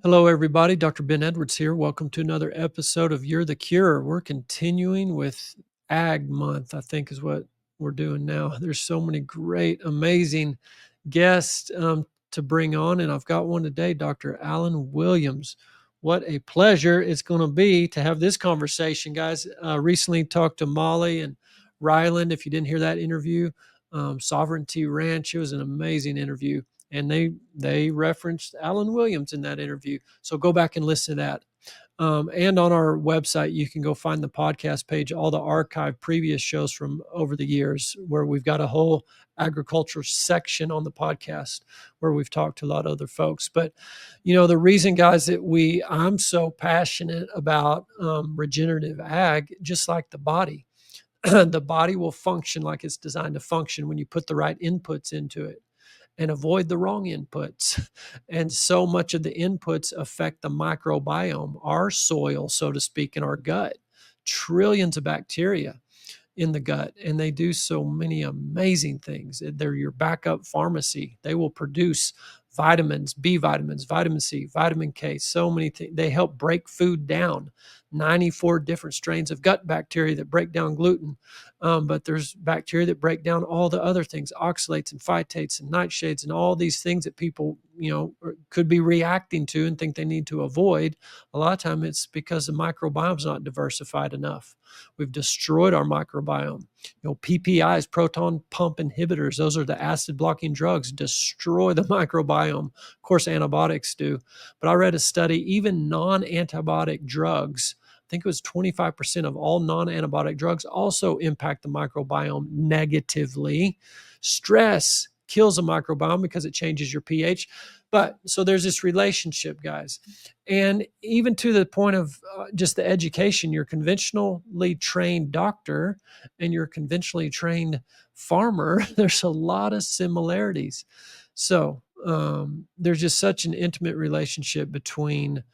Hello, everybody. Dr. Ben Edwards here. Welcome to another episode of You're the Cure. We're continuing with Ag Month, I think is what we're doing now. There's so many great, amazing guests to bring on, and I've got one today, Dr. Alan Williams. What a pleasure it's going to be to have this conversation, guys. Recently talked to Molly and Ryland. If you didn't hear that interview, Sovereignty Ranch, it was an amazing interview, and they referenced Alan Williams in that interview. So go back and listen to that. And on our website, you can go find the podcast page, all the archived previous shows from over the years, where we've got a whole agriculture section on the podcast where we've talked to a lot of other folks. But, the reason, guys, that I'm so passionate about regenerative ag, just like the body, the body will function like it's designed to function when you put the right inputs into it and avoid the wrong inputs. And so much of the inputs affect the microbiome, our soil, so to speak, in our gut. Trillions of bacteria in the gut, and they do so many amazing things. They're your backup pharmacy. They will produce vitamins, B vitamins, vitamin C, vitamin K, so many things. They help break food down. 94 different strains of gut bacteria that break down gluten. But there's bacteria that break down all the other things, oxalates and phytates and nightshades and all these things that people, could be reacting to and think they need to avoid. A lot of time it's because the microbiome's not diversified enough. We've destroyed our microbiome. PPIs, proton pump inhibitors, those are the acid blocking drugs, destroy the microbiome. Of course, antibiotics do. But I read a study, even non-antibiotic drugs, I think it was 25% of all non-antibiotic drugs also impact the microbiome negatively. Stress kills the microbiome because it changes your pH. But so there's this relationship, guys. And even to the point of just the education, your conventionally trained doctor and your conventionally trained farmer, there's a lot of similarities. So there's just such an intimate relationship between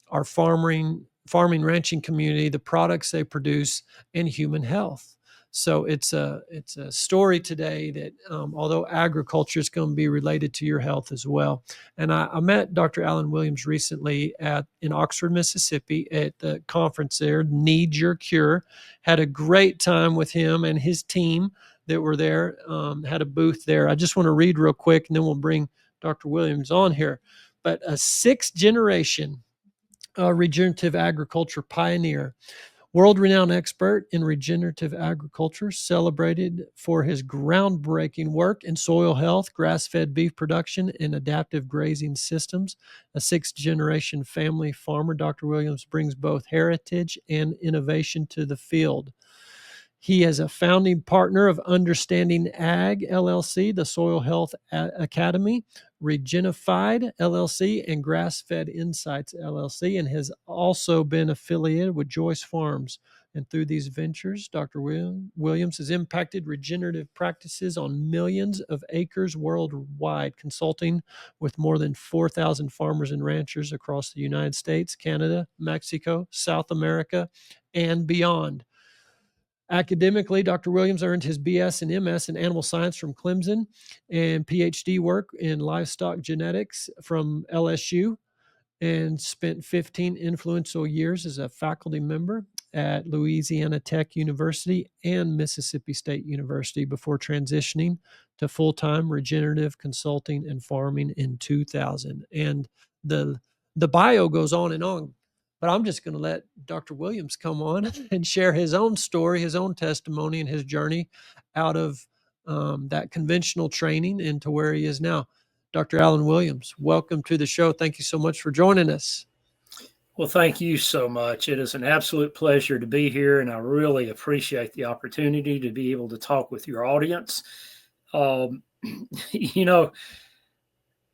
our farming, ranching community, the products they produce, and human health. So it's a story today that although agriculture is going to be related to your health as well. And I met Dr. Alan Williams recently in Oxford, Mississippi at the conference there, Need Your Cure. Had a great time with him and his team that were there, had a booth there. I just want to read real quick and then we'll bring Dr. Williams on here. But a sixth generation regenerative agriculture pioneer, world-renowned expert in regenerative agriculture, celebrated for his groundbreaking work in soil health, grass-fed beef production, and adaptive grazing systems. A sixth-generation family farmer, Dr. Williams brings both heritage and innovation to the field. He is a founding partner of Understanding Ag LLC, the Soil Health Academy, Regenerative LLC, and Grass-Fed Insights LLC, and has also been affiliated with Joyce Farms. And through these ventures, Dr. Williams has impacted regenerative practices on millions of acres worldwide, consulting with more than 4,000 farmers and ranchers across the United States, Canada, Mexico, South America, and beyond. Academically, Dr. Williams earned his BS and MS in animal science from Clemson and PhD work in livestock genetics from LSU, and spent 15 influential years as a faculty member at Louisiana Tech University and Mississippi State University before transitioning to full-time regenerative consulting and farming in 2000. And the bio goes on and on, but I'm just going to let Dr. Williams come on and share his own story, his own testimony, and his journey out of that conventional training into where he is now. Dr. Alan Williams, welcome to the show. Thank you so much for joining us. Well, thank you so much. It is an absolute pleasure to be here, and I really appreciate the opportunity to be able to talk with your audience. You know,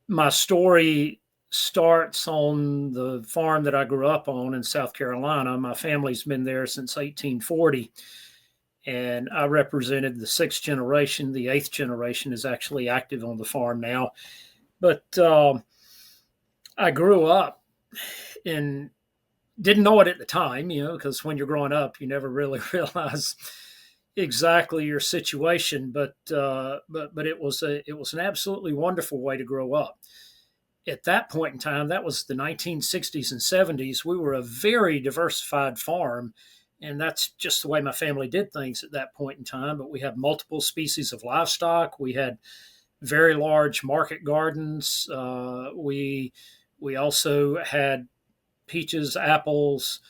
my story starts on the farm that I grew up on in South Carolina. My family's been there since 1840, and I represented the sixth generation. The eighth generation is actually active on the farm now. But I grew up and didn't know it at the time, because when you're growing up, you never really realize exactly your situation. But it was an absolutely wonderful way to grow up. at that point in time, that was the 1960s and 70s, we were a very diversified farm. And that's just the way my family did things at that point in time. But we had multiple species of livestock. We had very large market gardens. We also had peaches, apples,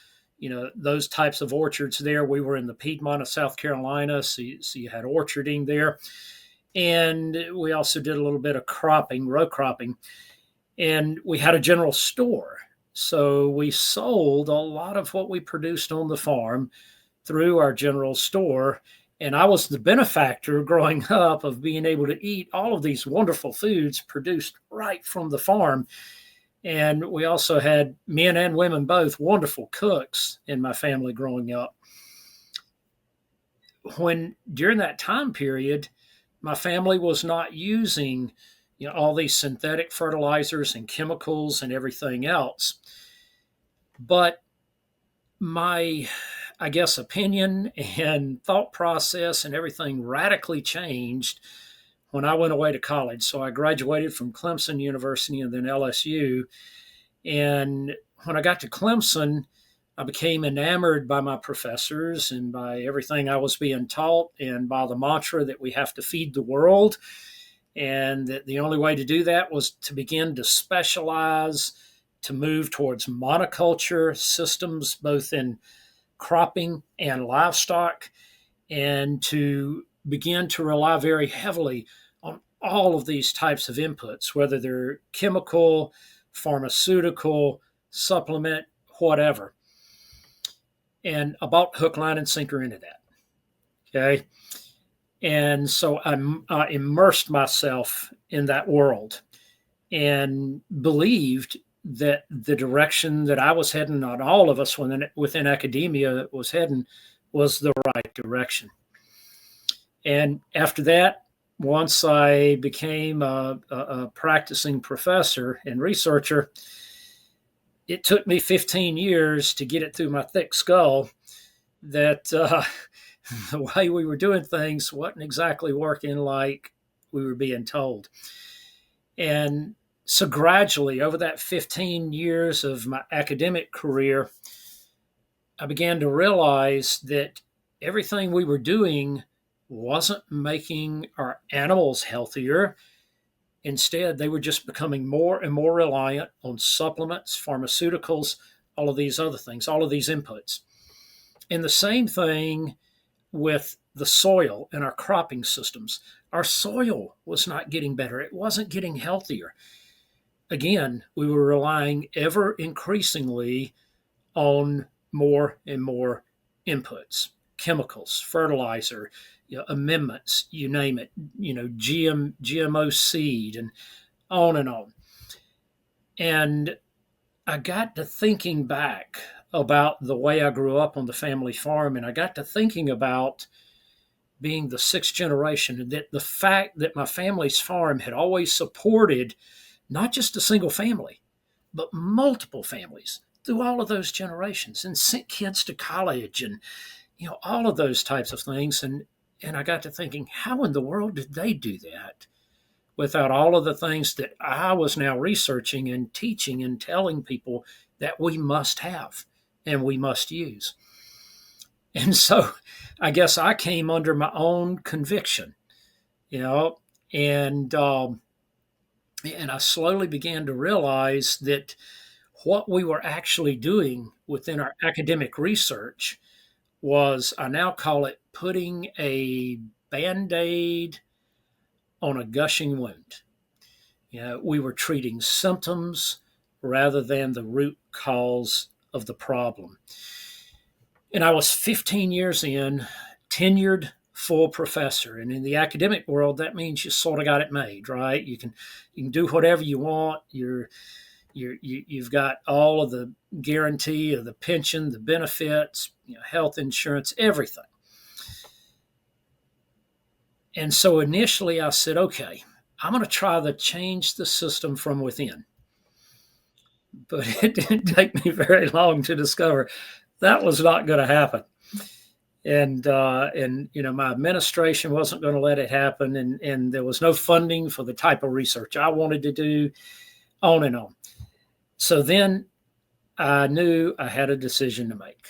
those types of orchards there. We were in the Piedmont of South Carolina, so you had orcharding there. And we also did a little bit of cropping, row cropping. And we had a general store. So we sold a lot of what we produced on the farm through our general store. And I was the benefactor growing up of being able to eat all of these wonderful foods produced right from the farm. And we also had men and women both wonderful cooks in my family growing up. When during that time period, my family was not using all these synthetic fertilizers and chemicals and everything else. But my, I guess, opinion and thought process and everything radically changed when I went away to college. So I graduated from Clemson University and then LSU. And when I got to Clemson, I became enamored by my professors and by everything I was being taught and by the mantra that we have to feed the world. And that the only way to do that was to begin to specialize, to move towards monoculture systems, both in cropping and livestock, and to begin to rely very heavily on all of these types of inputs, whether they're chemical, pharmaceutical, supplement, whatever. And I bought hook, line, and sinker into that. Okay. And so I immersed myself in that world and believed that the direction that I was heading, not all of us within academia was heading, was the right direction. And after that, once I became a practicing professor and researcher, it took me 15 years to get it through my thick skull that the way we were doing things wasn't exactly working like we were being told. And so gradually, over that 15 years of my academic career, I began to realize that everything we were doing wasn't making our animals healthier. Instead, they were just becoming more and more reliant on supplements, pharmaceuticals, all of these other things, all of these inputs. And the same thing with the soil and our cropping systems. Our soil was not getting better. It wasn't getting healthier. Again, we were relying ever increasingly on more and more inputs, chemicals, fertilizer, amendments, you name it, GMO seed, and on and on. And I got to thinking back about the way I grew up on the family farm, and I got to thinking about being the sixth generation, and that the fact that my family's farm had always supported not just a single family, but multiple families through all of those generations, and sent kids to college, and all of those types of things. And I got to thinking, how in the world did they do that without all of the things that I was now researching and teaching and telling people that we must have and we must use? And so I guess I came under my own conviction, and I slowly began to realize that what we were actually doing within our academic research was, I now call it, putting a Band-Aid on a gushing wound. We were treating symptoms rather than the root cause of the problem. And I was 15 years in, tenured full professor. And in the academic world, that means you sort of got it made, right? You can do whatever you want. You've got all of the guarantee of the pension, the benefits, health insurance, everything. And so initially I said, okay, I'm going to try to change the system from within. But it didn't take me very long to discover that was not going to happen. And my administration wasn't going to let it happen. And there was no funding for the type of research I wanted to do. on and on. So then I knew I had a decision to make.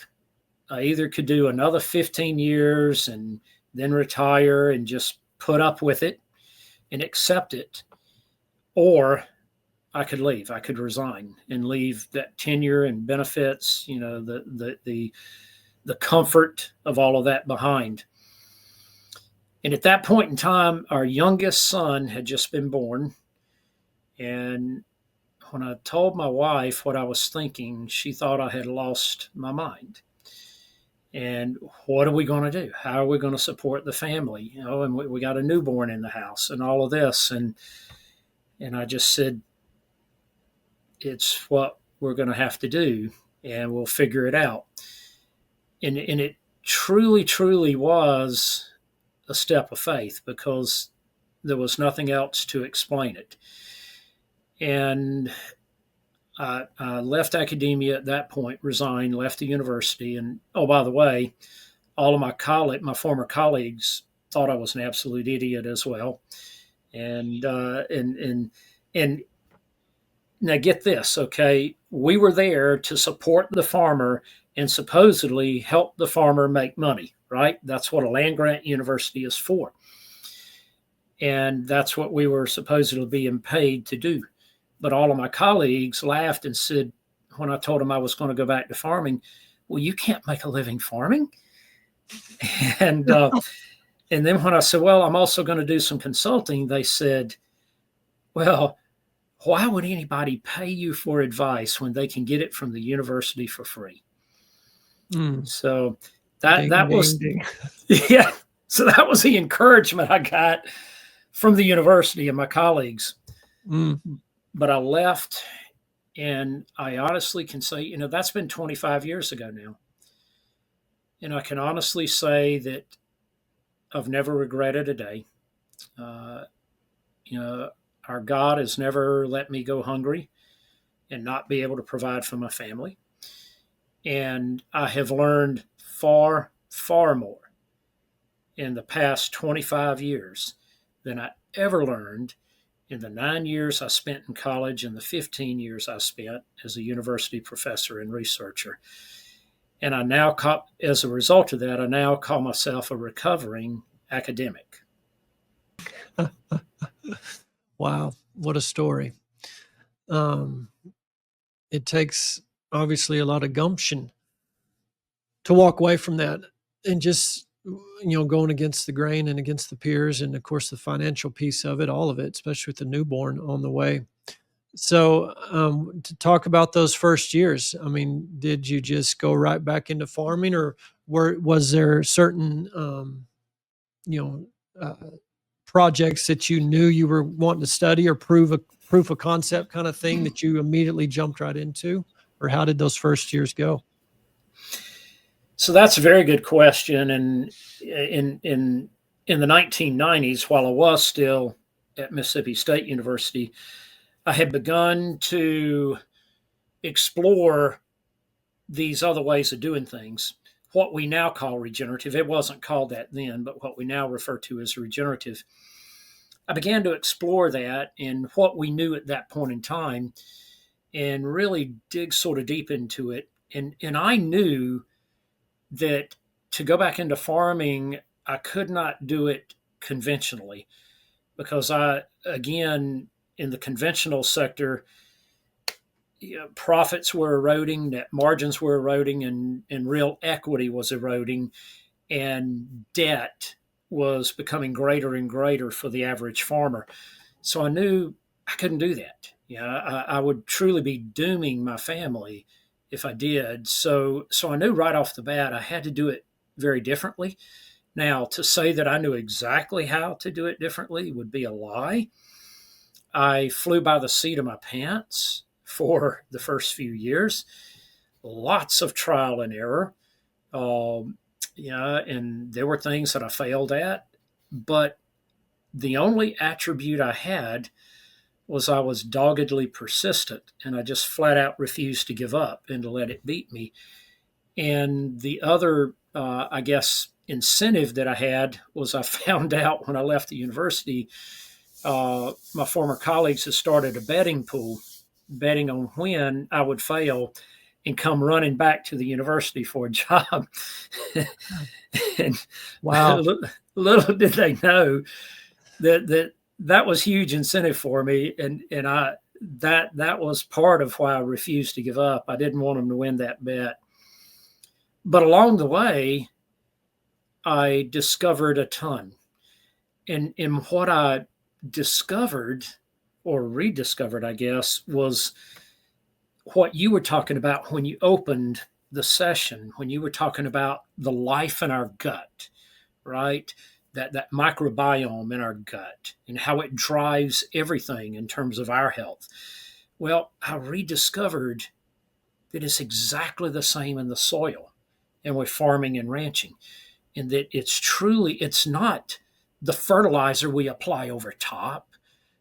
I either could do another 15 years and then retire and just put up with it and accept it, or I could leave. I could resign and leave that tenure and benefits, the comfort of all of that behind. And at that point in time, our youngest son had just been born. And when I told my wife what I was thinking, she thought I had lost my mind. And what are we going to do? How are we going to support the family? And we got a newborn in the house and all of this. And I just said, it's what we're going to have to do, and we'll figure it out. And it truly, truly was a step of faith, because there was nothing else to explain it. And I left academia at that point, resigned, left the university. And oh, by the way, all of my former colleagues thought I was an absolute idiot as well. And now get this, okay? We were there to support the farmer and supposedly help the farmer make money, right? That's what a land grant university is for. And that's what we were supposedly being paid to do. But all of my colleagues laughed and said, when I told them I was going to go back to farming, well, you can't make a living farming. And and then when I said, well, I'm also going to do some consulting, they said, well, why would anybody pay you for advice when they can get it from the university for free? Mm. So Ding, that ding, was, ding. yeah. So that was the encouragement I got from the university and my colleagues. Mm. But I left, and I honestly can say, that's been 25 years ago now. And I can honestly say that I've never regretted a day. Uh, our God has never let me go hungry and not be able to provide for my family. And I have learned far, far more in the past 25 years than I ever learned in the 9 years I spent in college and the 15 years I spent as a university professor and researcher. And as a result of that, I now call myself a recovering academic. Wow, what a story. Um, it takes obviously a lot of gumption to walk away from that and just going against the grain and against the peers, and of course the financial piece of it, all of it, especially with the newborn on the way. So to talk about those first years, I mean, did you just go right back into farming, or was there certain you know uh, projects that you knew you were wanting to study, or proof of concept kind of thing that you immediately jumped right into? Or how did those first years go? So that's a very good question. And in the 1990s, while I was still at Mississippi State University, I had begun to explore these other ways of doing things, what we now call regenerative. It wasn't called that then, but what we now refer to as regenerative. I began to explore that and what we knew at that point in time, and really dig sort of deep into it. And I knew that to go back into farming, I could not do it conventionally, because again, in the conventional sector, profits were eroding, net margins were eroding, and real equity was eroding, and debt was becoming greater and greater for the average farmer. So I knew I couldn't do that. I would truly be dooming my family if I did. So I knew right off the bat I had to do it very differently. Now, to say that I knew exactly how to do it differently would be a lie. I flew by the seat of my pants for the first few years, lots of trial and error. And there were things that I failed at, but the only attribute I had was I was doggedly persistent, and I just flat out refused to give up and to let it beat me. And the other, I guess, incentive that I had was I found out when I left the university, my former colleagues had started a betting pool. betting on when I would fail and come running back to the university for a job. And Wow. little did they know that was huge incentive for me, and that was part of why I refused to give up. I didn't want them to win that bet. But along the way, I discovered a ton. And what I discovered or rediscovered, I guess, was what you were talking about when you opened the session, when you were talking about the life in our gut, right? That microbiome in our gut and how it drives everything in terms of our health. Well, I rediscovered that it's exactly the same in the soil and with farming and ranching, and that it's not the fertilizer we apply over top.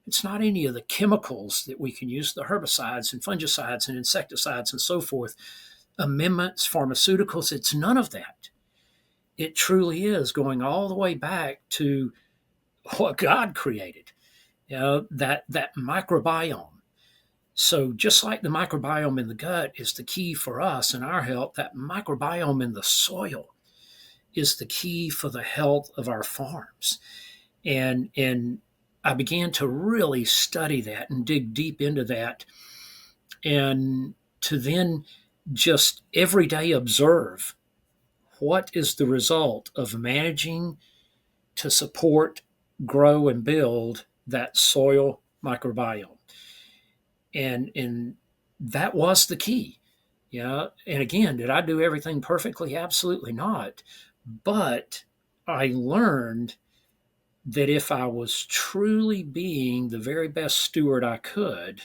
It's not any of the chemicals that we can use, the herbicides and fungicides and insecticides and so forth, amendments, pharmaceuticals. It's none of that. It truly is going all the way back to what God created, that microbiome. So just like the microbiome in the gut is the key for us and our health, that microbiome in the soil is the key for the health of our farms. And I began to really study that and dig deep into that, and to then just every day observe what is the result of managing to support, grow, and build that soil microbiome. And that was the key. Yeah. And again, did I do everything perfectly? Absolutely not. But I learned that if I was truly being the very best steward I could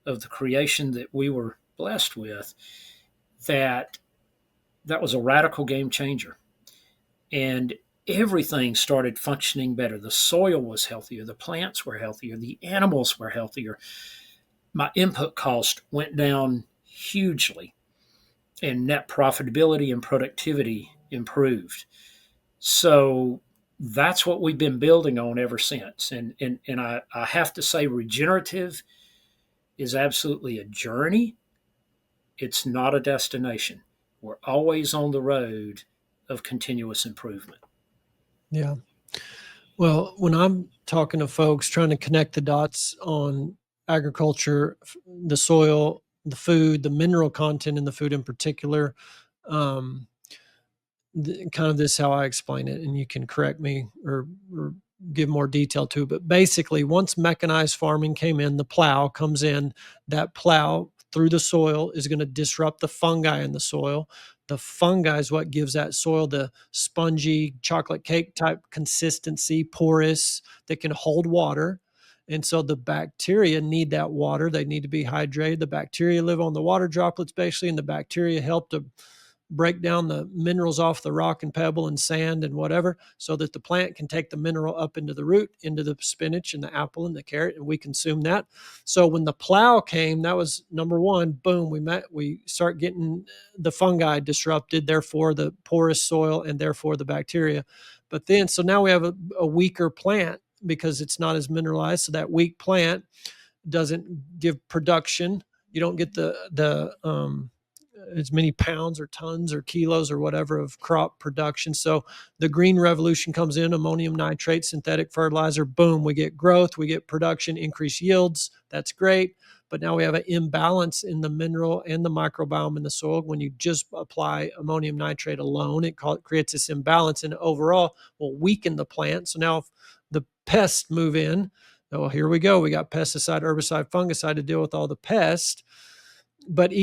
of the creation that we were blessed with, that that was a radical game changer. And everything started functioning better. The soil was healthier, the plants were healthier, the animals were healthier. My input cost went down hugely, and net profitability and productivity improved. So that's what we've been building on ever since. And I have to say, regenerative is absolutely a journey. It's not a destination. We're always on the road of continuous improvement. Yeah. Well, when I'm talking to folks trying to connect the dots on agriculture, the soil, the food, the mineral content in the food in particular, um, kind of this how I explain it, and you can correct me or give more detail to. But basically, once mechanized farming came in, the plow comes in. That plow through the soil is going to disrupt the fungi in the soil. The fungi is what gives that soil the spongy chocolate cake type consistency, porous, that can hold water. And so the bacteria need that water. They need to be hydrated. The bacteria live on the water droplets basically, and the bacteria help to break down the minerals off the rock and pebble and sand and whatever, so that the plant can take the mineral up into the root, into the spinach and the apple and the carrot, and we consume that. So when the plow came, that was number one. Boom, we start getting the fungi disrupted, therefore the porous soil, and therefore the bacteria. But then, so now we have a weaker plant because it's not as mineralized. So that weak plant doesn't give production. You don't get the as many pounds or tons or kilos or whatever of crop production. So the green revolution comes in, ammonium nitrate, synthetic fertilizer, boom, we get growth, we get production, increased yields. That's great. But now we have an imbalance in the mineral and the microbiome in the soil. When you just apply ammonium nitrate alone, it creates this imbalance and overall will weaken the plant. So now if the pests move in, oh, here we go. We got pesticide, herbicide, fungicide to deal with all the pests. But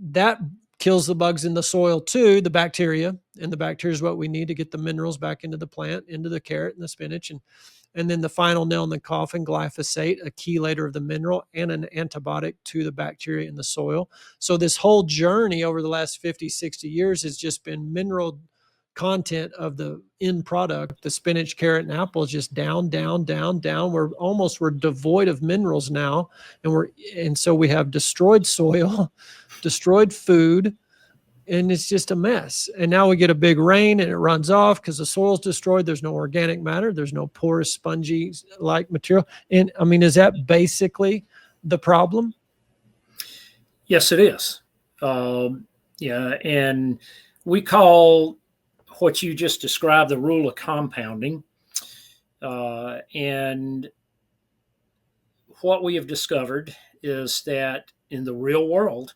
that kills the bugs in the soil too, the bacteria, and the bacteria is what we need to get the minerals back into the plant, into the carrot and the spinach. And then the final nail in the coffin, glyphosate, a chelator of the mineral and an antibiotic to the bacteria in the soil. So this whole journey over the last 50, 60 years has just been mineral content of the end product. The spinach, carrot, and apple is just down, down, down, down. We're devoid of minerals now. And so we have destroyed soil, destroyed food, and it's just a mess. And now we get a big rain and it runs off because the soil's destroyed. There's no organic matter. There's no porous, spongy like material. And I mean, is that basically the problem? Yes, it is. Yeah, and we call what you just described the rule of compounding. And what we have discovered is that in the real world,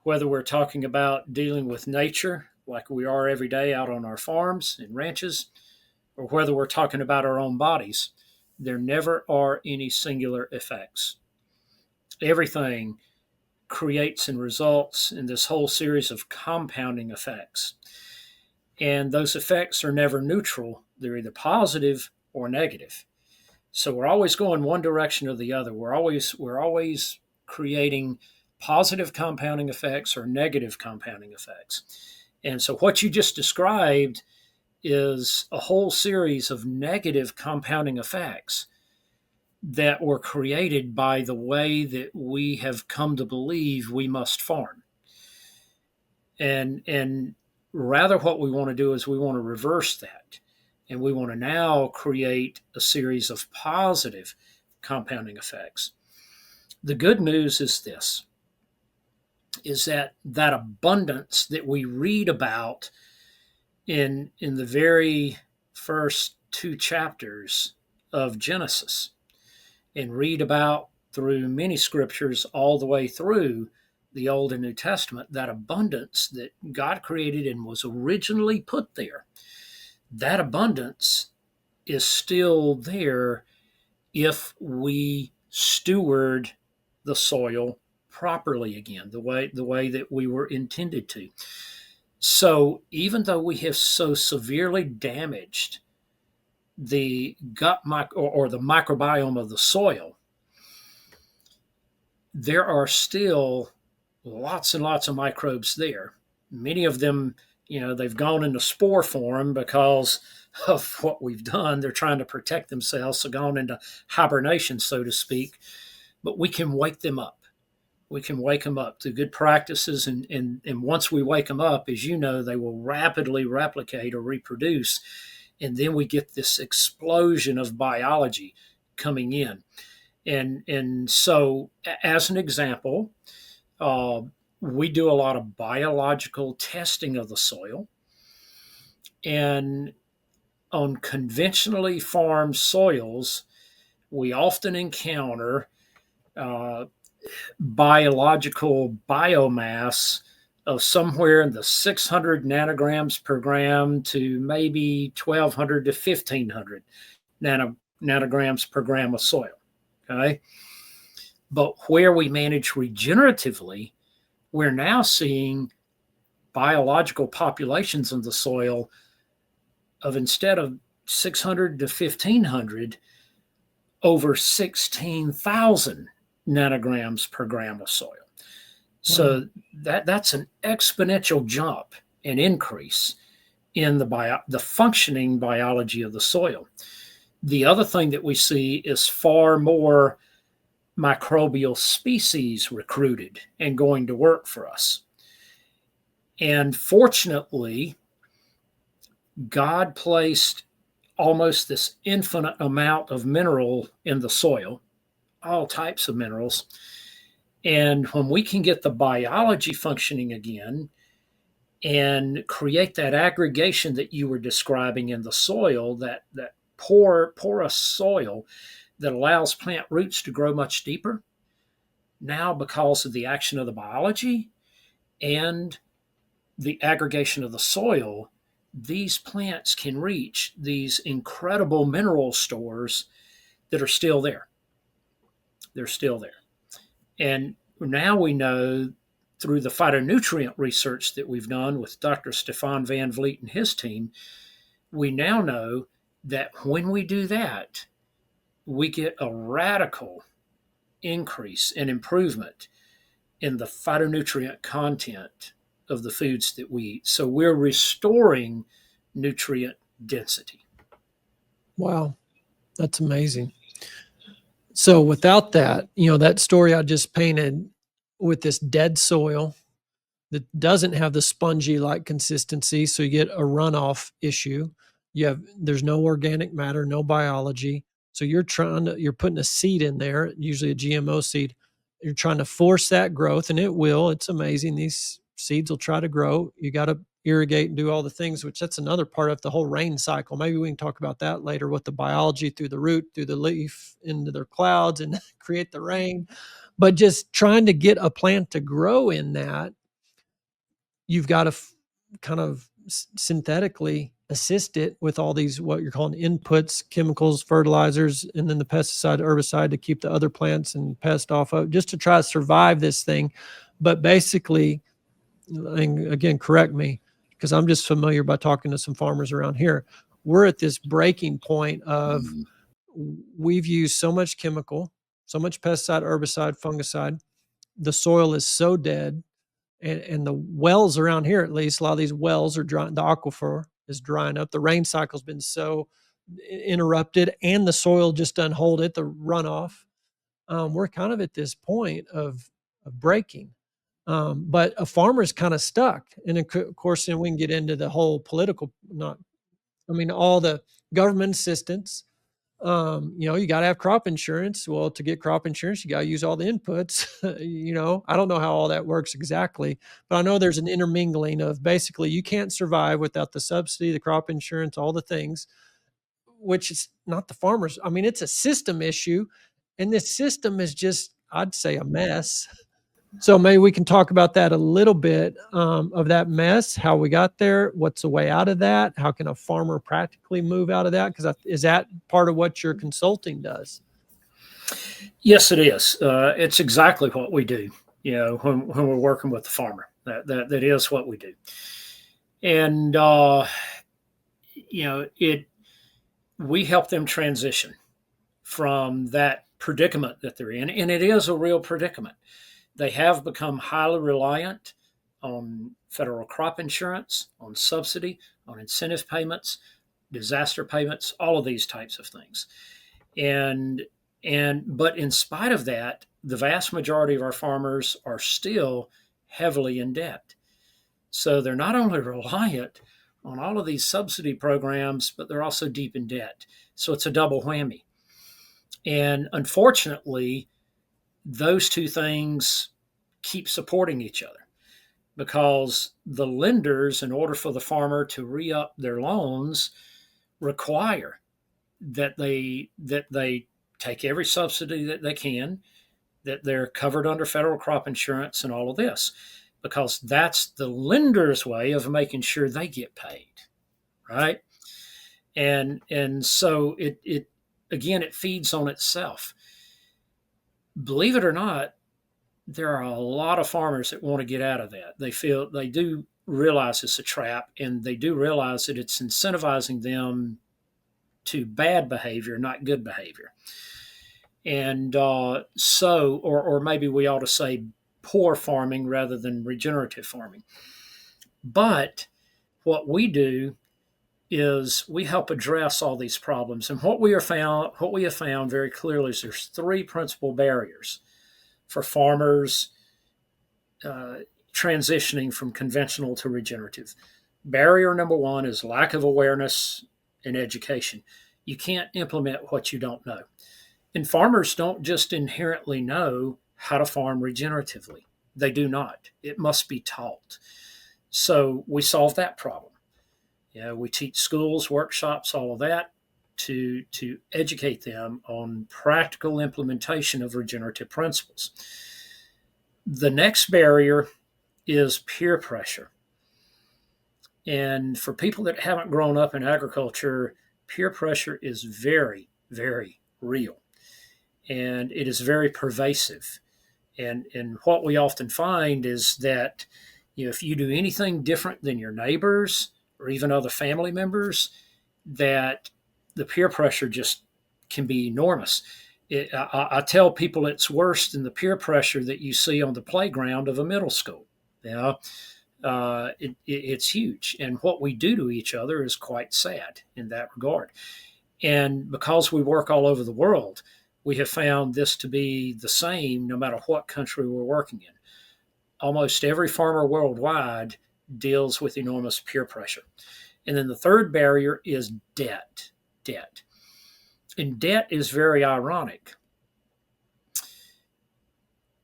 whether we're talking about dealing with nature like we are every day out on our farms and ranches, or whether we're talking about our own bodies, there never are any singular effects. Everything creates and results in this whole series of compounding effects. And those effects are never neutral, they're either positive or negative. So we're always going one direction or the other. We're always creating positive compounding effects or negative compounding effects. And so what you just described is a whole series of negative compounding effects that were created by the way that we have come to believe we must farm. And rather what we want to do is we want to reverse that. And we want to now create a series of positive compounding effects. The good news is this is that abundance that we read about in the very first two chapters of Genesis and read about through many scriptures all the way through the Old and New Testament, that abundance that God created and was originally put there, that abundance is still there if we steward the soil properly again, the way that we were intended to. So even though we have so severely damaged the or the microbiome of the soil, there are still lots and lots of microbes there. Many of them, they've gone into spore form because of what we've done. They're trying to protect themselves, so gone into hibernation, so to speak. But we can wake them up. We can wake them up through good practices. And once we wake them up, as you know, they will rapidly replicate or reproduce. And then we get this explosion of biology coming in. And so, as an example, uh, we do a lot of biological testing of the soil. And on conventionally farmed soils, we often encounter uh, biological biomass of somewhere in the 600 nanograms per gram to maybe 1200 to 1500 nanograms per gram of soil. Okay. But where we manage regeneratively, we're now seeing biological populations in the soil of, instead of 600 to 1500, over 16,000 nanograms per gram of soil. So that's an exponential jump and increase in the functioning biology of the soil. The other thing that we see is far more microbial species recruited and going to work for us. And fortunately, God placed almost this infinite amount of mineral in the soil, all types of minerals. And when we can get the biology functioning again and create that aggregation that you were describing in the soil, that porous soil that allows plant roots to grow much deeper, now because of the action of the biology and the aggregation of the soil, these plants can reach these incredible mineral stores that are still there. They're still there. And now we know through the phytonutrient research that we've done with Dr. Stefan Van Vliet and his team, we now know that when we do that, we get a radical increase and improvement in the phytonutrient content of the foods that we eat. So we're restoring nutrient density. Wow, that's amazing. So without that, that story I just painted with this dead soil that doesn't have the spongy like consistency, so you get a runoff issue. There's no organic matter, no biology. So you're putting a seed in there, usually a GMO seed, you're trying to force that growth, and it will. It's amazing. These seeds will try to grow. You got to irrigate and do all the things, which that's another part of the whole rain cycle. Maybe we can talk about that later, what the biology through the root, through the leaf, into their clouds and create the rain. But just trying to get a plant to grow in that, you've got to kind of synthetically assist it with all these what you're calling inputs, chemicals, fertilizers, and then the pesticide, herbicide to keep the other plants and pest off of, just to try to survive this thing. But basically, and again, correct me because I'm just familiar by talking to some farmers around here. We're at this breaking point of Mm. we've used so much chemical, so much pesticide, herbicide, fungicide. The soil is so dead, and the wells around here, at least, a lot of these wells are drying. The aquifer is drying up. The rain cycle's been so interrupted, and the soil just doesn't hold it. The runoff. We're kind of at this point of breaking. But a farmer's kind of stuck. And of course, then we can get into the whole political, not, I mean, all the government assistance. You got to have crop insurance. Well, to get crop insurance, you got to use all the inputs. I don't know how all that works exactly, but I know there's an intermingling of basically you can't survive without the subsidy, the crop insurance, all the things, which is not the farmers. I mean, it's a system issue. And this system is just, I'd say, a mess. So maybe we can talk about that a little bit, of that mess, how we got there, what's the way out of that, how can a farmer practically move out of that? Because is that part of what your consulting does? Yes, it is. It's exactly what we do. When we're working with the farmer, that is what we do. And it we help them transition from that predicament that they're in, and it is a real predicament. They have become highly reliant on federal crop insurance, on subsidy, on incentive payments, disaster payments, all of these types of things. And but in spite of that, the vast majority of our farmers are still heavily in debt. So they're not only reliant on all of these subsidy programs, but they're also deep in debt. So it's a double whammy. And unfortunately, those two things keep supporting each other because the lenders, in order for the farmer to re-up their loans, require that they take every subsidy that they can, that they're covered under federal crop insurance and all of this, because that's the lender's way of making sure they get paid, right? And so it again, it feeds on itself. Believe it or not, there are a lot of farmers that want to get out of that. They do realize it's a trap, and they do realize that it's incentivizing them to bad behavior, not good behavior. And or maybe we ought to say poor farming rather than regenerative farming. But what we do is we help address all these problems. And what we have found very clearly is there's three principal barriers for farmers uh, transitioning from conventional to regenerative. Barrier number one is lack of awareness and education. You can't implement what you don't know. And farmers don't just inherently know how to farm regeneratively. They do not. It must be taught. So we solve that problem. We teach schools, workshops, all of that to educate them on practical implementation of regenerative principles. The next barrier is peer pressure. And for people that haven't grown up in agriculture, peer pressure is very, very real. And it is very pervasive. And what we often find is that if you do anything different than your neighbors or even other family members, that the peer pressure just can be enormous. I tell people it's worse than the peer pressure that you see on the playground of a middle school. You know, it's huge. And what we do to each other is quite sad in that regard. And because we work all over the world, we have found this to be the same no matter what country we're working in. Almost every farmer worldwide deals with enormous peer pressure. And then the third barrier is debt. Debt. And debt is very ironic.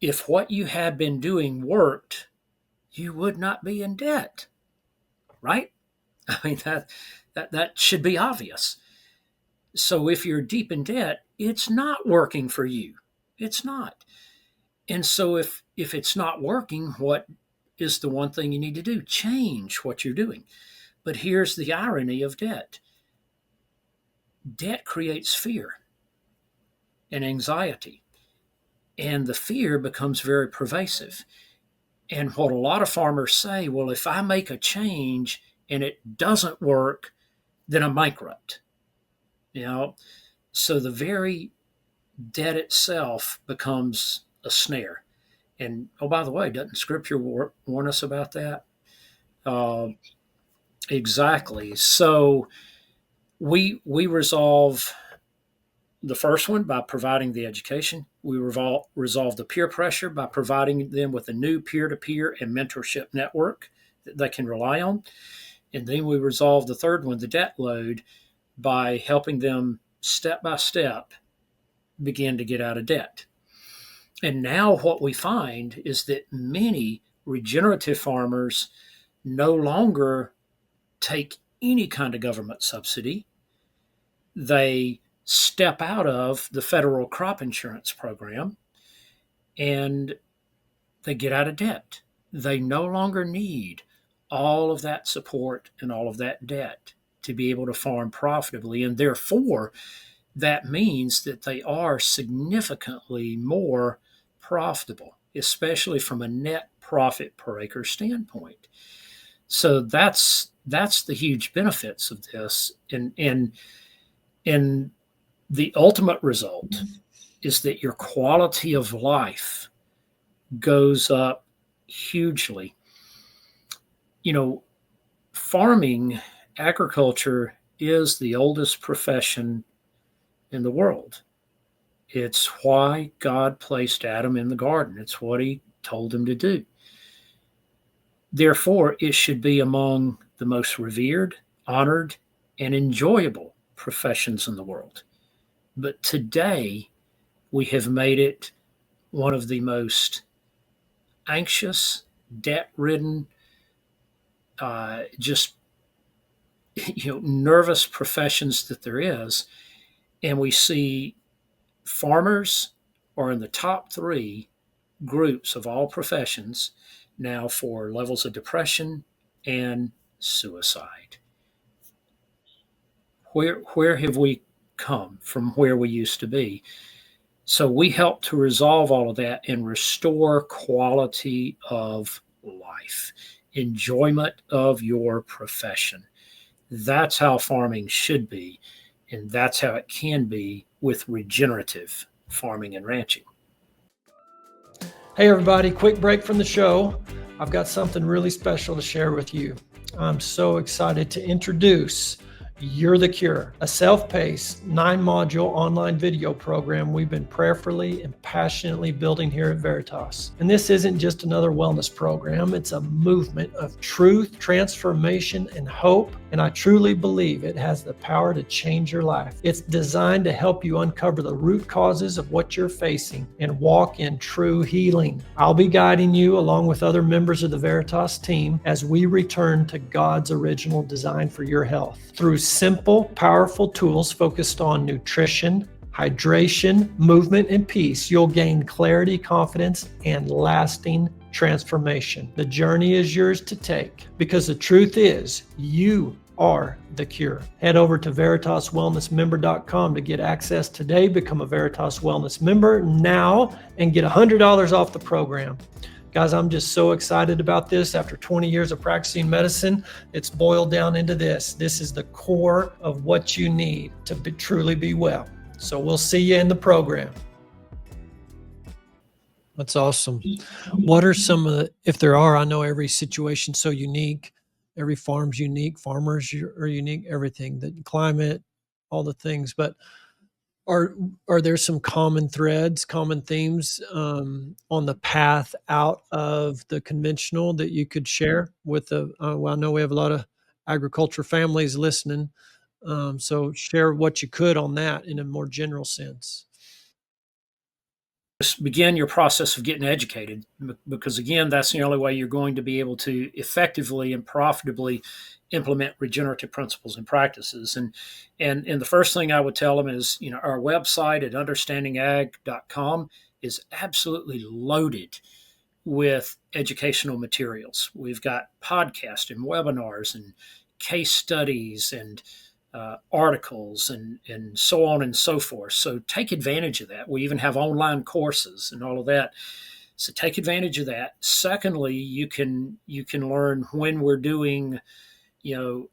If what you had been doing worked, you would not be in debt, right? I mean that should be obvious. So if you're deep in debt, it's not working for you. It's not. And so if it's not working, what is the one thing you need to do? Change what you're doing. But here's the irony of debt. Debt creates fear and anxiety, and the fear becomes very pervasive. And what a lot of farmers say, well, if I make a change and it doesn't work, then I'm bankrupt. You know, so the very debt itself becomes a snare. And oh, by the way, doesn't Scripture warn us about that? Uh, exactly. So we resolve the first one by providing the education. We resolve the peer pressure by providing them with a new peer-to-peer and mentorship network that they can rely on. And then we resolve the third one, the debt load, by helping them step by step begin to get out of debt. And now what we find is that many regenerative farmers no longer take any kind of government subsidy. They step out of the federal crop insurance program and they get out of debt. They no longer need all of that support and all of that debt to be able to farm profitably. And therefore, that means that they are significantly more profitable, especially from a net profit per acre standpoint. So that's the huge benefits of this. And the ultimate result is that your quality of life goes up hugely. You know, farming, agriculture is the oldest profession in the world. It's why God placed Adam in the garden. It's what he told him to do. Therefore, it should be among the most revered, honored, and enjoyable professions in the world. But today, we have made it one of the most anxious, debt ridden, just nervous professions that there is. And we see farmers are in the top three groups of all professions now for levels of depression and suicide. Where have we come from where we used to be? So we help to resolve all of that and restore quality of life, enjoyment of your profession. That's how farming should be, and that's how it can be with regenerative farming and ranching. Hey, everybody, quick break from the show. I've got something really special to share with you. I'm so excited to introduce You're the Cure, a self-paced 9-module online video program we've been prayerfully and passionately building here at Veritas. And this isn't just another wellness program, it's a movement of truth, transformation, and hope. And I truly believe it has the power to change your life. It's designed to help you uncover the root causes of what you're facing and walk in true healing. I'll be guiding you along with other members of the Veritas team as we return to God's original design for your health. Through simple, powerful tools focused on nutrition, hydration, movement, and peace, you'll gain clarity, confidence, and lasting transformation. The journey is yours to take because the truth is you are the cure. Head over to veritaswellnessmember.com to get access today. Become a Veritas Wellness member now and get $100 off the program. Guys, I'm just so excited about this. After 20 years of practicing medicine, it's boiled down into this. This is the core of what you need to truly be well. So we'll see you in the program. That's awesome. What are some of the, if there are, I know every situation's so unique. Every farm's unique. Farmers are unique. Everything, the climate, all the things. But are there some common threads, common themes on the path out of the conventional that you could share with the? Well, I know we have a lot of agriculture families listening, so share what you could on that in a more general sense. just begin your process of getting educated, because again, that's the only way you're going to be able to effectively and profitably implement regenerative principles and practices. And the first thing I would tell them is, our website at understandingag.com is absolutely loaded with educational materials. We've got podcasts and webinars and case studies and articles and so on and so forth. So take advantage of that. We even have online courses and all of that. So take advantage of that. Secondly, you can learn when we're doing, you know,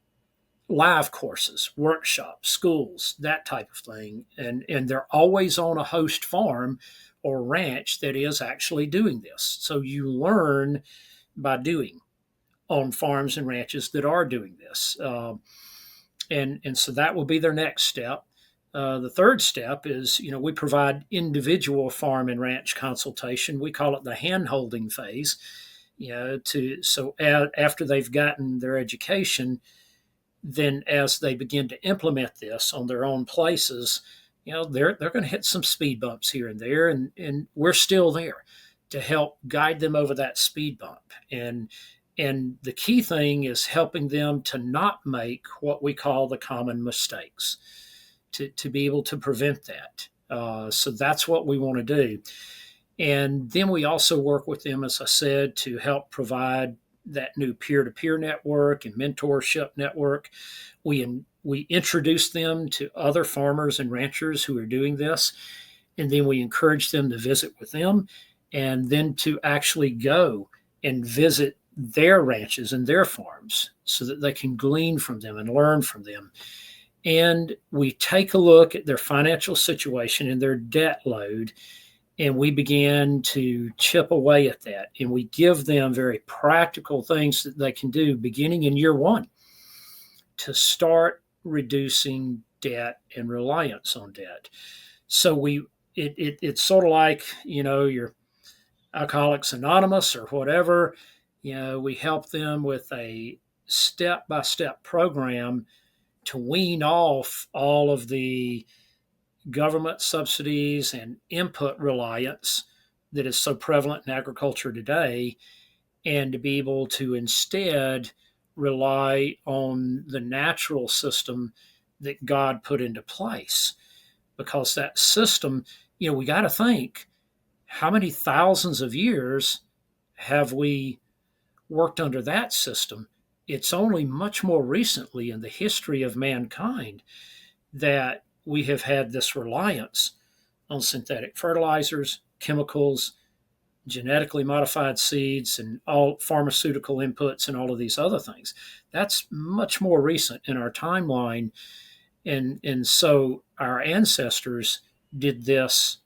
live courses, workshops, schools, that type of thing. And they're always on a host farm or ranch that is actually doing this. So you learn by doing on farms and ranches that are doing this. And so that will be their next step. The third step is, we provide individual farm and ranch consultation. We call it the hand holding phase. After they've gotten their education, then as they begin to implement this on their own places, they're going to hit some speed bumps here and there, and we're still there to help guide them over that speed bump. And the key thing is helping them to not make what we call the common mistakes, to be able to prevent that. So that's what we want to do. And then we also work with them, as I said, to help provide that new peer-to-peer network and mentorship network. We introduce them to other farmers and ranchers who are doing this, and then we encourage them to visit with them, and then to actually go and visit their ranches and their farms so that they can glean from them and learn from them. And we take a look at their financial situation and their debt load, and we begin to chip away at that. And we give them very practical things that they can do beginning in year one to start reducing debt and reliance on debt. So it's sort of like, your Alcoholics Anonymous or whatever. We help them with a step-by-step program to wean off all of the government subsidies and input reliance that is so prevalent in agriculture today, and to be able to instead rely on the natural system that God put into place. Because that system, we got to think, how many thousands of years have we worked under that system? It's only much more recently in the history of mankind that we have had this reliance on synthetic fertilizers, chemicals, genetically modified seeds, and all pharmaceutical inputs and all of these other things. That's much more recent in our timeline. And so our ancestors did this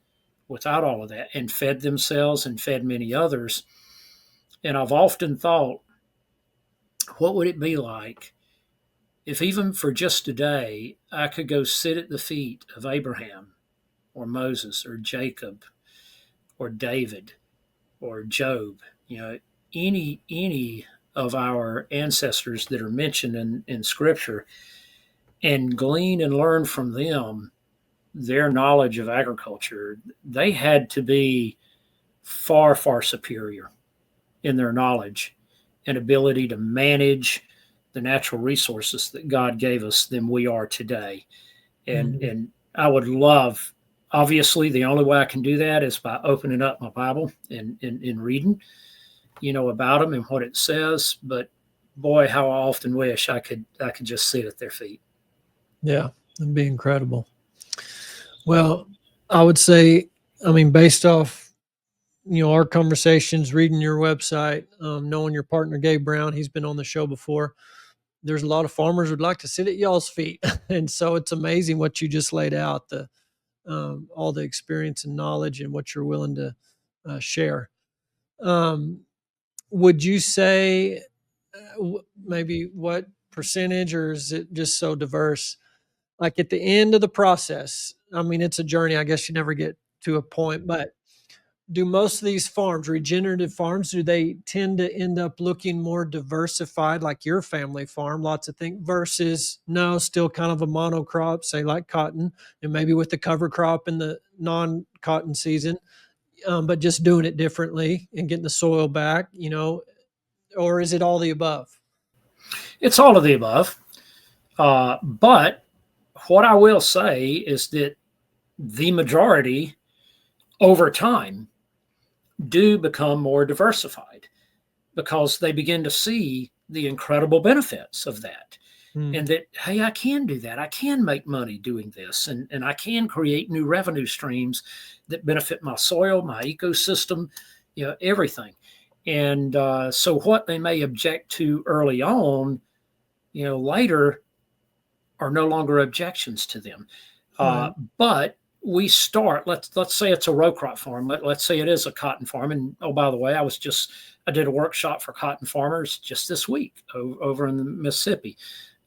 without all of that and fed themselves and fed many others. And I've often thought, what would it be like if, even for just a day, I could go sit at the feet of Abraham or Moses or Jacob or David or Job, any of our ancestors that are mentioned in Scripture, and glean and learn from them their knowledge of agriculture? They had to be far, far superior in their knowledge and ability to manage the natural resources that God gave us than we are today. And I would love, obviously, the only way I can do that is by opening up my Bible and reading, about them and what it says. But boy, how I often wish I could just sit at their feet. Yeah, it'd be incredible. Well, I would say, based off, our conversations, reading your website, knowing your partner, Gabe Brown, he's been on the show before. There's a lot of farmers who'd like to sit at y'all's feet. And so it's amazing what you just laid out, all the experience and knowledge and what you're willing to share. Would you say maybe what percentage, or is it just so diverse? Like at the end of the process, it's a journey. I guess you never get to a point, but do most of these farms, regenerative farms, do they tend to end up looking more diversified, like your family farm, lots of things, versus no, still kind of a monocrop, say like cotton, and maybe with the cover crop in the non-cotton season? but just doing it differently and getting the soil back, or is it all the above? It's all of the above. But what I will say is that the majority over time do become more diversified because they begin to see the incredible benefits of that. Mm, And that, hey, I can do that. I can make money doing this, and I can create new revenue streams that benefit my soil, my ecosystem, everything. And so, what they may object to early on, later are no longer objections to them. right. But we start. Let's say it's a row crop farm. Let's say it is a cotton farm. And oh, by the way, I did a workshop for cotton farmers just this week over in the Mississippi.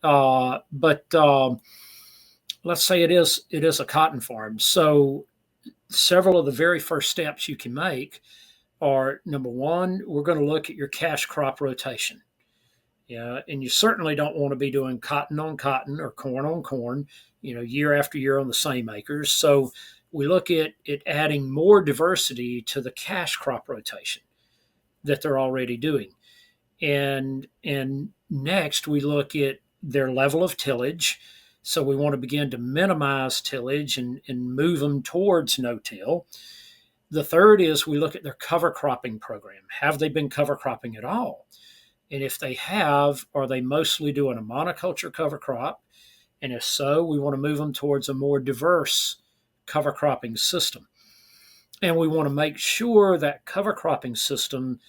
But let's say it is a cotton farm. So several of the very first steps you can make are, number one, we're going to look at your cash crop rotation. Yeah, and you certainly don't want to be doing cotton on cotton or corn on corn, year after year on the same acres. So we look at adding more diversity to the cash crop rotation that they're already doing. And next we look at their level of tillage. So we want to begin to minimize tillage and move them towards no-till. The third is we look at their cover cropping program. Have they been cover cropping at all? And if they have, are they mostly doing a monoculture cover crop? And if so, we want to move them towards a more diverse cover cropping system. And we want to make sure that cover cropping system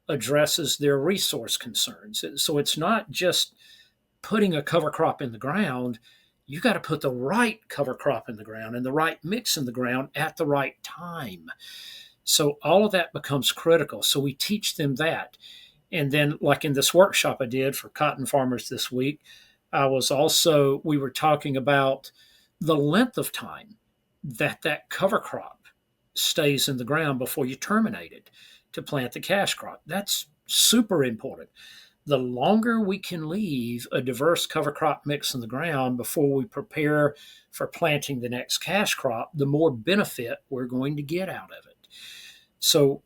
addresses their resource concerns. So it's not just putting a cover crop in the ground. You got to put the right cover crop in the ground and the right mix in the ground at the right time. So all of that becomes critical. So we teach them that. And then, like in this workshop I did for cotton farmers this week, we were talking about the length of time that cover crop stays in the ground before you terminate it to plant the cash crop. That's super important. The longer we can leave a diverse cover crop mix in the ground before we prepare for planting the next cash crop, the more benefit we're going to get out of it. So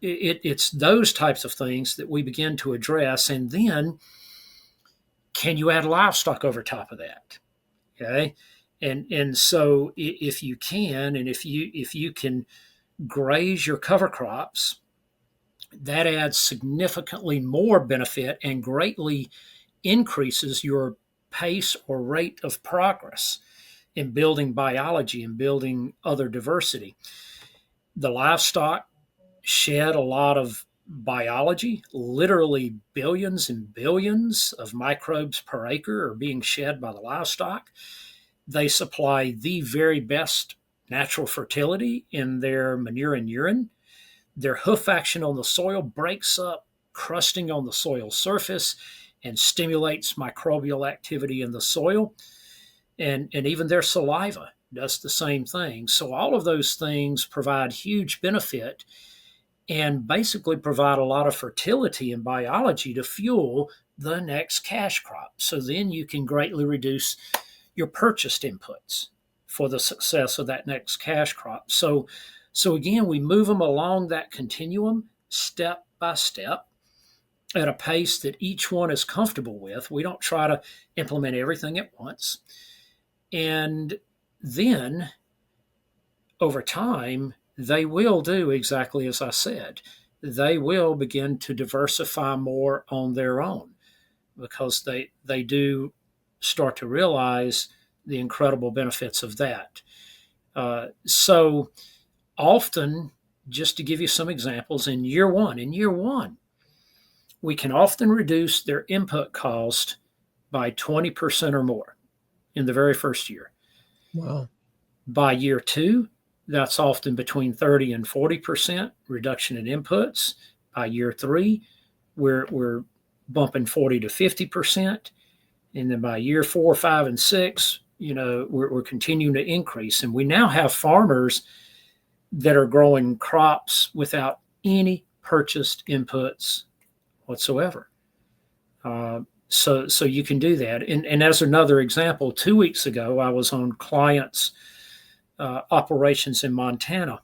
it's those types of things that we begin to address. And then, can you add livestock over top of that? Okay. And so if you can, and if you can graze your cover crops, that adds significantly more benefit and greatly increases your pace or rate of progress in building biology and building other diversity. The livestock shed a lot of biology, literally billions and billions of microbes per acre are being shed by the livestock. They supply the very best natural fertility in their manure and urine. Their hoof action on the soil breaks up crusting on the soil surface and stimulates microbial activity in the soil. And even their saliva does the same thing. So all of those things provide huge benefit and basically provide a lot of fertility and biology to fuel the next cash crop. So then you can greatly reduce your purchased inputs for the success of that next cash crop. So again, we move them along that continuum step by step at a pace that each one is comfortable with. We don't try to implement everything at once. And then over time, they will do exactly as I said. They will begin to diversify more on their own because they do start to realize the incredible benefits of that. So often, just to give you some examples, in year one, we can often reduce their input cost by 20% or more in the very first year. Wow. By year two, that's often between 30 and 40% reduction in inputs. By year three, we're bumping 40 to 50%. And then by year 4, 5, and 6, we're continuing to increase. And we now have farmers that are growing crops without any purchased inputs whatsoever. So you can do that. And as another example, 2 weeks ago, I was on clients' operations in Montana.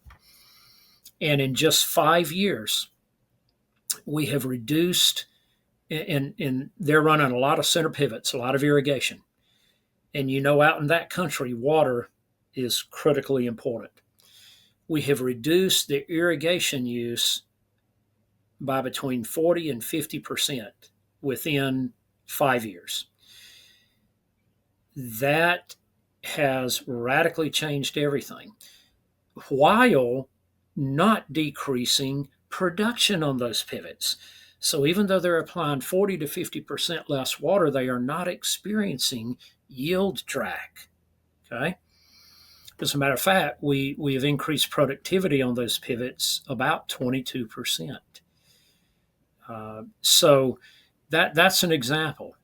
And in just 5 years, we have reduced, and they're running a lot of center pivots, a lot of irrigation. And out in that country, water is critically important. We have reduced the irrigation use by between 40 and 50% within 5 years. That has radically changed everything while not decreasing production on those pivots. So even though they're applying 40 to 50% less water, they are not experiencing yield drag. Okay. As a matter of fact, we have increased productivity on those pivots about 22%. So that's an example,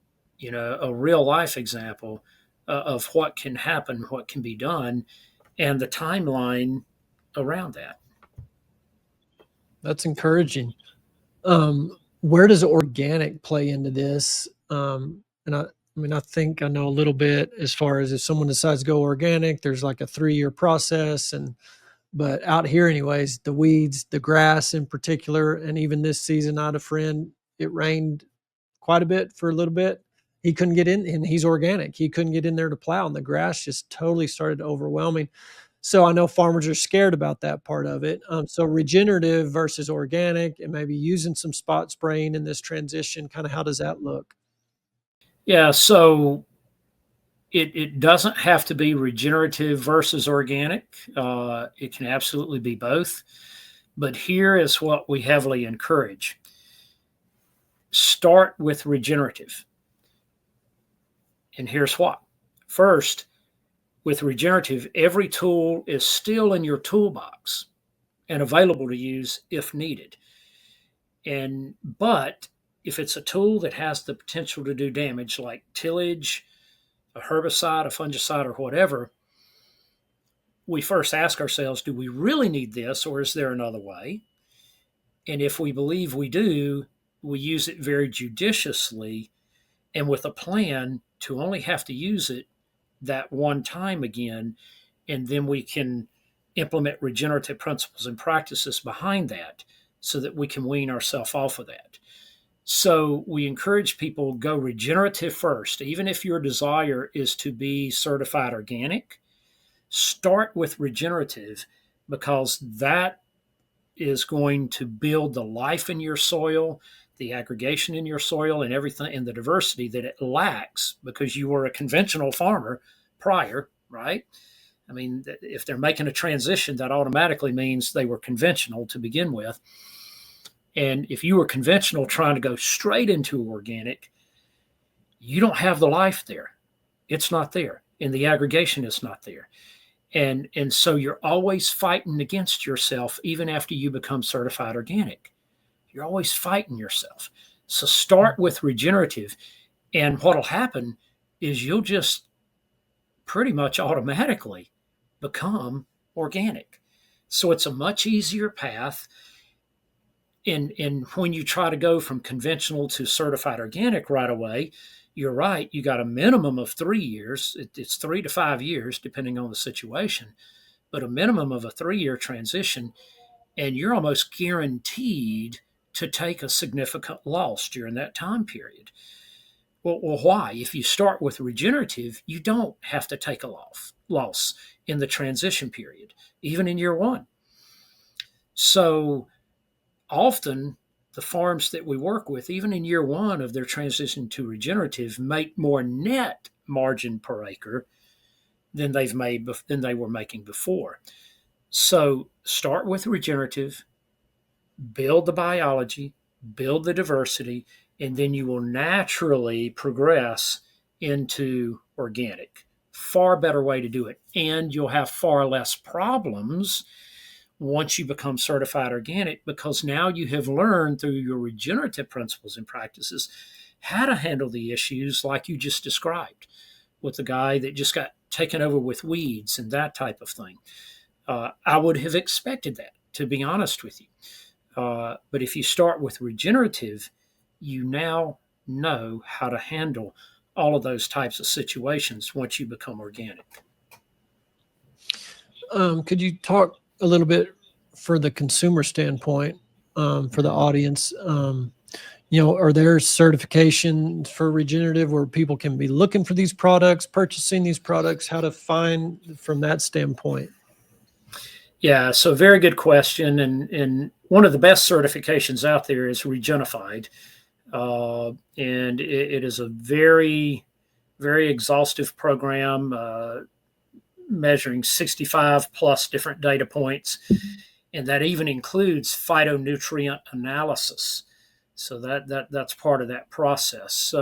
a real life example of what can happen, what can be done, and the timeline around that. That's encouraging. Where does organic play into this? And I mean, I think I know a little bit as far as if someone decides to go organic, there's like a 3-year process. But out here, anyways, the weeds, the grass in particular, and even this season, I had a friend, it rained quite a bit for a little bit. He couldn't get in, and he's organic. He couldn't get in there to plow, and the grass just totally started overwhelming. So I know farmers are scared about that part of it. So regenerative versus organic, and maybe using some spot spraying in this transition. Kind of how does that look? Yeah, so it doesn't have to be regenerative versus organic. It can absolutely be both. But here is what we heavily encourage: start with regenerative. And here's what. First, with regenerative, every tool is still in your toolbox and available to use if needed. But if it's a tool that has the potential to do damage, like tillage, a herbicide, a fungicide, or whatever, we first ask ourselves, do we really need this, or is there another way? And if we believe we do, we use it very judiciously and with a plan to only have to use it that one time again. And then we can implement regenerative principles and practices behind that so that we can wean ourselves off of that. So we encourage people go regenerative first. Even if your desire is to be certified organic, start with regenerative, because that is going to build the life in your soil, the aggregation in your soil, and everything, and the diversity that it lacks because you were a conventional farmer prior, right? I mean, if they're making a transition, that automatically means they were conventional to begin with. And if you were conventional trying to go straight into organic, you don't have the life there. It's not there. And the aggregation is not there. And so you're always fighting against yourself even after you become certified organic. You're always fighting yourself. So start with regenerative. And what'll happen is you'll just pretty much automatically become organic. So it's a much easier path. And when you try to go from conventional to certified organic right away, you're right. You got a minimum of 3 years. It's 3 to 5 years, depending on the situation, but a minimum of a 3-year transition. And you're almost guaranteed to take a significant loss during that time period. Well, why? If you start with regenerative, you don't have to take a loss in the transition period, even in year one. So often the farms that we work with, even in year one of their transition to regenerative, make more net margin per acre than they were making before. So start with regenerative, build the biology, build the diversity, and then you will naturally progress into organic. Far better way to do it. And you'll have far less problems once you become certified organic, because now you have learned through your regenerative principles and practices how to handle the issues like you just described with the guy that just got taken over with weeds and that type of thing. I would have expected that, to be honest with you. But if you start with regenerative, you now know how to handle all of those types of situations once you become organic. Could you talk a little bit for the consumer standpoint, for the audience, are there certifications for regenerative where people can be looking for these products, purchasing these products, how to find from that standpoint? Yeah, so very good question. And one of the best certifications out there is Regenified. And it is a very, very exhaustive program, measuring 65 plus different data points. And that even includes phytonutrient analysis. So that's part of that process.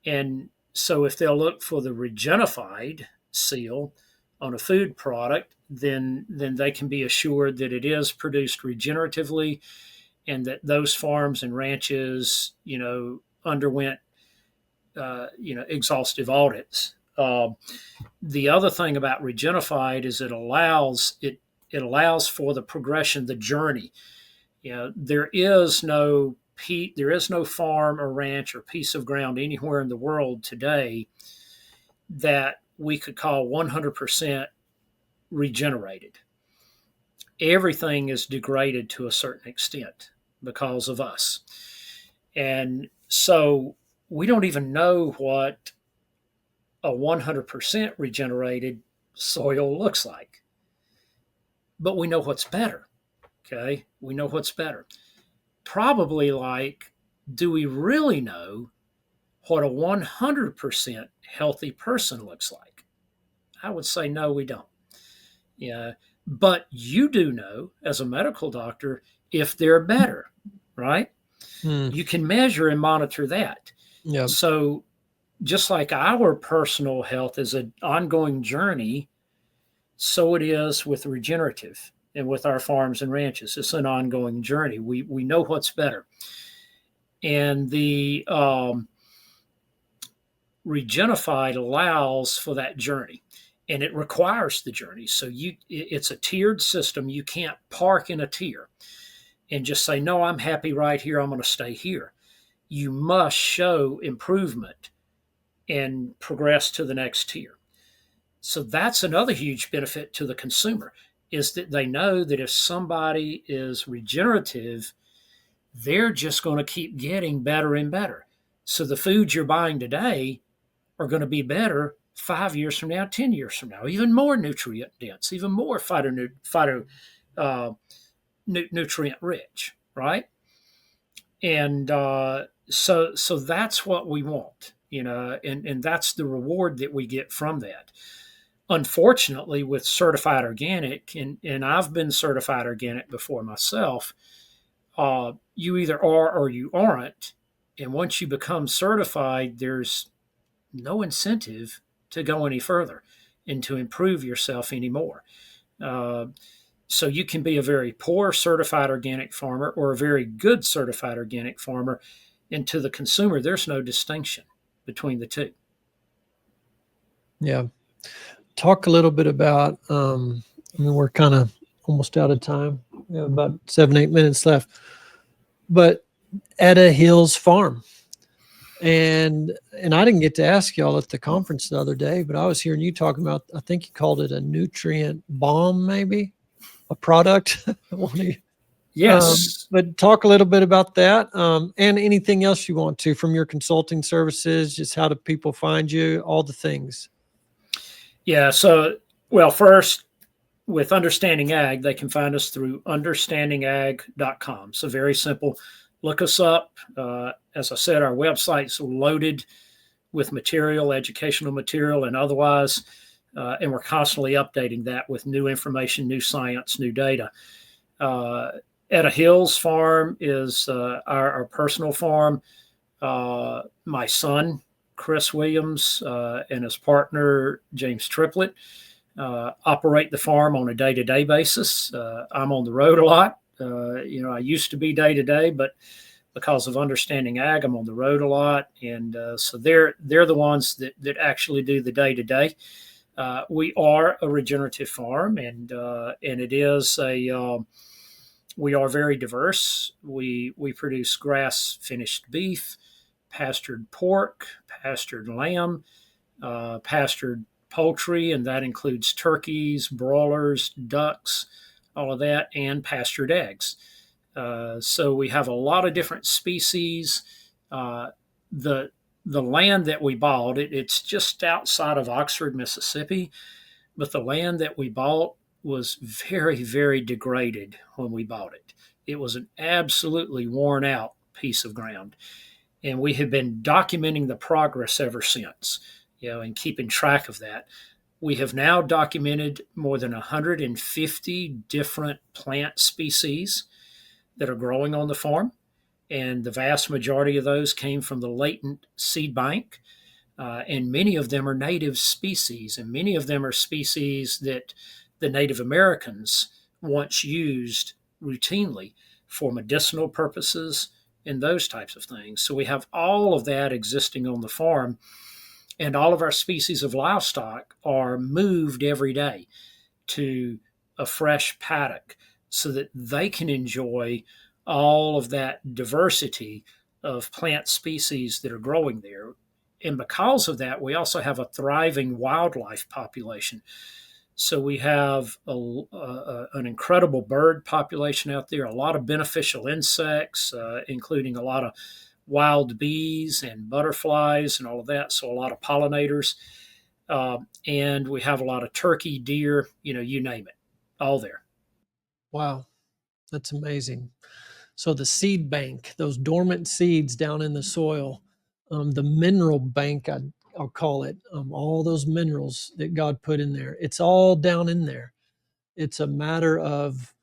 And so if they'll look for the Regenified seal on a food product, then they can be assured that it is produced regeneratively, and that those farms and ranches, underwent exhaustive audits. The other thing about Regenified is it allows for the progression, the journey. There is no farm or ranch or piece of ground anywhere in the world today that we could call 100% regenerated. Everything is degraded to a certain extent because of us. And so we don't even know what a 100% regenerated soil looks like, but we know what's better. Okay. We know what's better. Probably like, do we really know what a 100% healthy person looks like? I would say no, we don't. Yeah. But you do know as a medical doctor if they're better, right? Hmm. You can measure and monitor that. Yeah. So just like our personal health is an ongoing journey, so it is with regenerative and with our farms and ranches. It's an ongoing journey. We know what's better. And the Regenified allows for that journey, and it requires the journey. So it's a tiered system. You can't park in a tier and just say, no, I'm happy right here, I'm going to stay here. You must show improvement and progress to the next tier. So that's another huge benefit to the consumer, is that they know that if somebody is regenerative, they're just going to keep getting better and better. So the foods you're buying today are going to be better 5 years from now, 10 years from now, even more nutrient dense, even more uh, nutrient rich, right? And so that's what we want, and that's the reward that we get from that. Unfortunately, with certified organic, and I've been certified organic before myself, you either are or you aren't. And once you become certified, there's no incentive to go any further and to improve yourself anymore. Uh, so you can be a very poor certified organic farmer or a very good certified organic farmer. And to the consumer, there's no distinction between the two. Yeah. Talk a little bit about, we're kind of almost out of time. We have about 7, 8 minutes left. But Etta Hills Farm. And I didn't get to ask y'all at the conference the other day, but I was hearing you talking about, I think you called it a nutrient bomb, maybe a product. Yes. But talk a little bit about that, and anything else you want to from your consulting services, just how do people find you, all the things. Yeah. So, well, first, with Understanding Ag, they can find us through understandingag.com. So, very simple. Look us up. As I said, our website's loaded with material, educational material, and otherwise. And we're constantly updating that with new information, new science, new data. Etta Hills Farm is our personal farm. My son, Chris Williams, and his partner, James Triplett, operate the farm on a day-to-day basis. I'm on the road a lot. I used to be day-to-day, but because of Understanding Ag, I'm on the road a lot, and so they're the ones that actually do the day-to-day. We are a regenerative farm, and it is we are very diverse. We produce grass-finished beef, pastured pork, pastured lamb, pastured poultry, and that includes turkeys, broilers, ducks, all of that, and pastured eggs. So we have a lot of different species. The the land that we bought, it's just outside of Oxford, Mississippi, but the land that we bought was very, very degraded when we bought it. It was an absolutely worn out piece of ground. And we have been documenting the progress ever since, and keeping track of that. We have now documented more than 150 different plant species that are growing on the farm, and the vast majority of those came from the latent seed bank. And many of them are native species, and many of them are species that the Native Americans once used routinely for medicinal purposes and those types of things. So we have all of that existing on the farm, and all of our species of livestock are moved every day to a fresh paddock so that they can enjoy all of that diversity of plant species that are growing there. And because of that, we also have a thriving wildlife population. So we have an incredible bird population out there, a lot of beneficial insects, including a lot of wild bees and butterflies and all of that. So a lot of pollinators. And we have a lot of turkey, deer, you name it, all there. Wow, that's amazing. So the seed bank, those dormant seeds down in the soil, the mineral bank, I'll call it, all those minerals that God put in there, it's all down in there. It's a matter of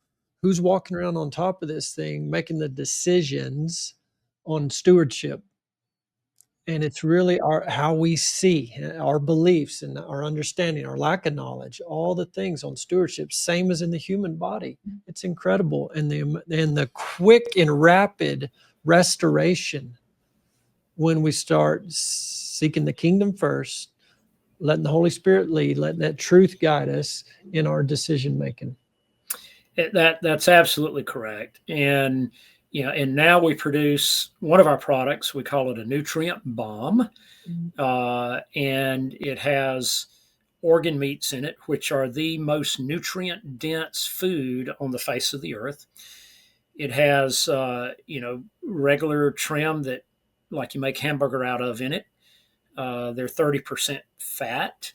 who's walking around on top of this thing, making the decisions on stewardship. And it's really our how we see our beliefs and our understanding, our lack of knowledge, all the things on stewardship, same as in the human body. It's incredible, and the quick and rapid restoration when we start seeking the kingdom first, letting the Holy Spirit lead, letting that truth guide us in our decision making. That's absolutely correct. And now we produce one of our products. We call it a nutrient bomb, and it has organ meats in it, which are the most nutrient dense food on the face of the earth. It has regular trim that, like, you make hamburger out of, in it. They're 30% fat,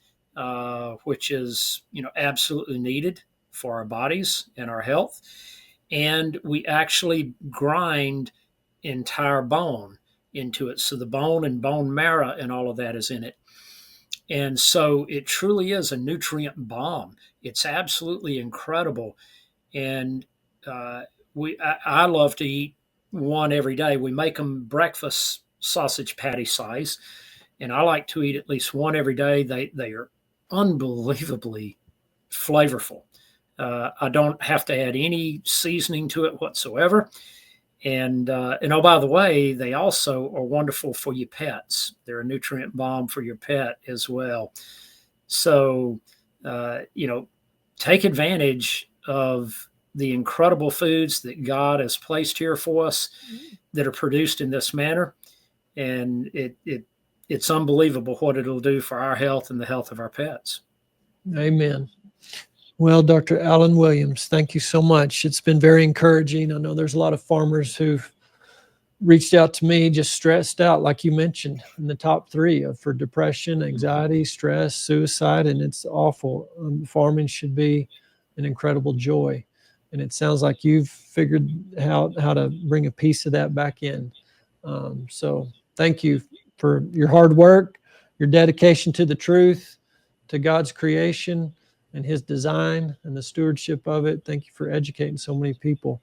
which is absolutely needed for our bodies and our health. And we actually grind entire bone into it, so the bone and bone marrow and all of that is in it. And so it truly is a nutrient bomb. It's absolutely incredible. And I love to eat one every day. We make them breakfast sausage patty size, and I like to eat at least one every day. They are unbelievably flavorful. I don't have to add any seasoning to it whatsoever. And oh, by the way, they also are wonderful for your pets. They're a nutrient bomb for your pet as well. So, take advantage of the incredible foods that God has placed here for us that are produced in this manner, and it's unbelievable what it'll do for our health and the health of our pets. Amen. Well, Dr. Alan Williams, thank you so much. It's been very encouraging. I know there's a lot of farmers who've reached out to me just stressed out, like you mentioned, in the top three for depression, anxiety, stress, suicide, and it's awful. Farming should be an incredible joy. And it sounds like you've figured out how to bring a piece of that back in. So thank you for your hard work, your dedication to the truth, to God's creation and his design and the stewardship of it. Thank you for educating so many people.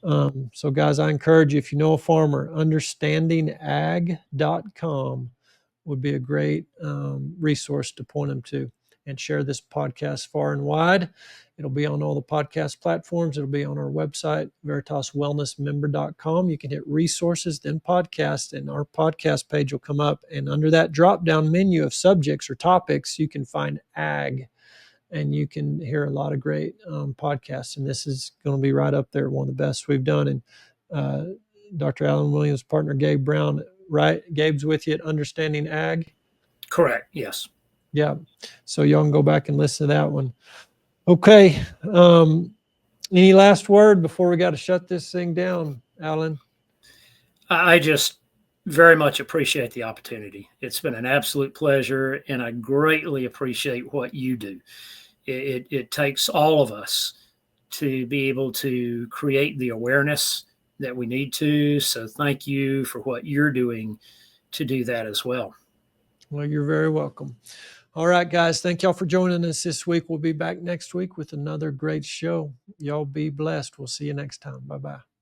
So guys, I encourage you, if you know a farmer, understandingag.com would be a great resource to point them to, and share this podcast far and wide. It'll be on all the podcast platforms. It'll be on our website, veritaswellnessmember.com. You can hit resources, then podcast, and our podcast page will come up. And under that drop-down menu of subjects or topics, you can find ag, and you can hear a lot of great podcasts. And this is going to be right up there, one of the best we've done. And Dr. Alan Williams' partner, Gabe Brown, right? Gabe's with you at Understanding Ag. Correct. Yes. Yeah. So y'all can go back and listen to that one. Okay. Any last word before we got to shut this thing down, Alan? I just very much appreciate the opportunity. It's been an absolute pleasure, and I greatly appreciate what you do. It takes all of us to be able to create the awareness that we need to. So, thank you for what you're doing to do that as well. Well, you're very welcome. All right, guys. Thank y'all for joining us this week. We'll be back next week with another great show. Y'all be blessed. We'll see you next time. Bye bye.